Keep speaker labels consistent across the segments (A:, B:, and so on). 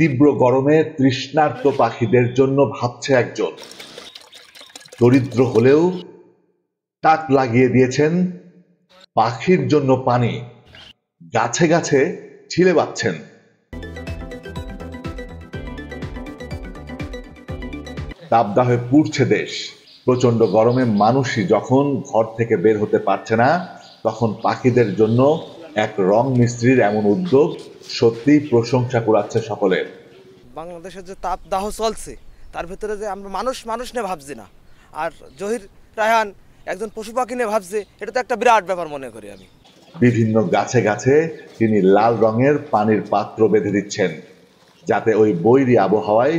A: তীব্র গরমে তৃষ্ণার্ত পাখিদের জন্য ভাবছে একজন। দরিদ্র হলেও তাক লাগিয়ে দিয়েছেন পাখির জন্য পানি। গাছে গাছে ছিলে বাচ্ছেন। তাপদাহে পুড়ছে দেশ। প্রচন্ড গরমে মানুষই যখন ঘর থেকে বের হতে পারছে না, তখন পাখিদের জন্য এক রং মিস্ত্রির এমন উদ্যোগ সত্যিই প্রশংসা কুড়াচ্ছে সকলের।
B: বাংলাদেশের যে তাপদাহ চলছে তার ভিতরে যে আমরা মানুষ নিয়ে ভাবছি না, আর জহির রায়হান একজন পশু পাখি নিয়ে ভাবছে, এটা তো একটা বিরাট ব্যাপার মনে করি আমি।
A: বিভিন্ন গাছে গাছে তিনি লাল রঙের পানির পাত্র বেঁধে দিচ্ছেন, যাতে ওই বৈরী আবহাওয়ায়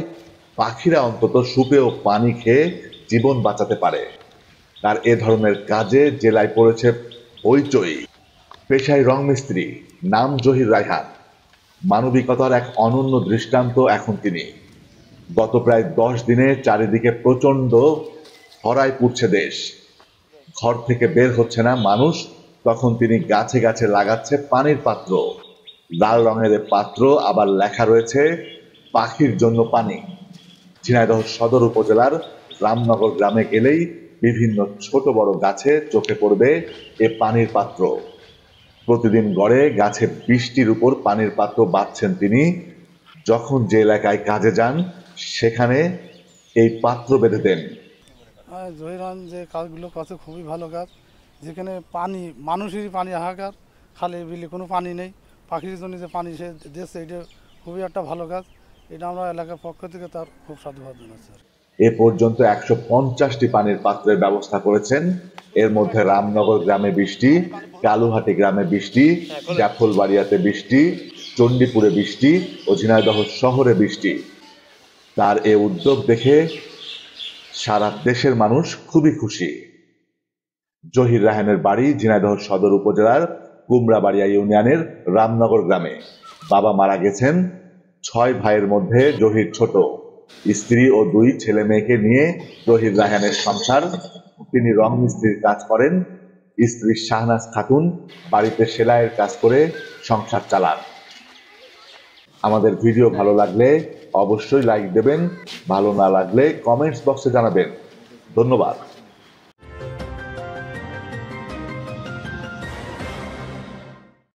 A: পাখিরা অন্তত সুপেয় পানি খেয়ে জীবন বাঁচাতে পারে। তার এ ধরনের কাজে জেলায় পড়েছে হইচই। পেশায় রং মিস্ত্রি, নাম জহির রায়হান। মানবিকতার এক অনন্য দৃষ্টান্ত এখন তিনি। গত প্রায় 10 দিনে চারিদিকে প্রচন্ড খরায় পুড়ছে দেশ। ঘর থেকে বের হচ্ছে না মানুষ, তখন তিনি গাছে গাছে লাগাচ্ছে পানির পাত্র। লাল রঙের পাত্র আবার লেখা রয়েছে পাখির জন্য পানি। ঝিনাইদহ সদর উপজেলার রামনগর গ্রামে গেলেই বিভিন্ন ছোট বড় গাছে চোখে পড়বে এ পানির পাত্র। প্রতিদিন গড়ে গাছে 20টির উপর পানির পাত্র বাঁধছেন তিনি। যখন যে এলাকায় কাজে যান সেখানে এই পাত্র বেঁধে দেন।
C: জহিরান যে কাজগুলো করছে খুবই ভালো কাজ, যেখানে পানি মানুষেরই পানি হাহাকার, খালে বিলে কোনো পানি নেই, পাখির জন্য যে পানি সে দিচ্ছে, এটা খুবই একটা ভালো কাজ। এটা আমরা এলাকার পক্ষ থেকে তার খুব সাধুবাদ জানাচ্ছি।
A: এ পর্যন্ত 150টি পানির পাত্রের ব্যবস্থা করেছেন। এর মধ্যে রামনগর গ্রামে 20টি, কালুহাটি গ্রামে 20টি, জাফলবাড়িয়াতে 20টি, চণ্ডীপুরে 20টি ও ঝিনাইদহ শহরে 20টি। তার এ উদ্যোগ দেখে সারা দেশের মানুষ খুবই খুশি। জহির রায়হানের বাড়ি ঝিনাইদহ সদর উপজেলার কুমড়াবাড়িয়া ইউনিয়নের রামনগর গ্রামে। বাবা মারা গেছেন। 6 ভাইয়ের মধ্যে জহির ছোট। স্ত্রী ও 2 ছেলে মেয়েকে নিয়ে জহির রায়হানের সংসার। তিনি রং মিস্ত্রির কাজ করেন। স্ত্রী শাহনাজ খাতুন বাড়িতে সেলাইয়ের কাজ করে সংসার চালান। আমাদের ভিডিও ভালো লাগলে অবশ্যই লাইক দেবেন, ভালো না লাগলে কমেন্টস বক্সে জানাবেন। ধন্যবাদ।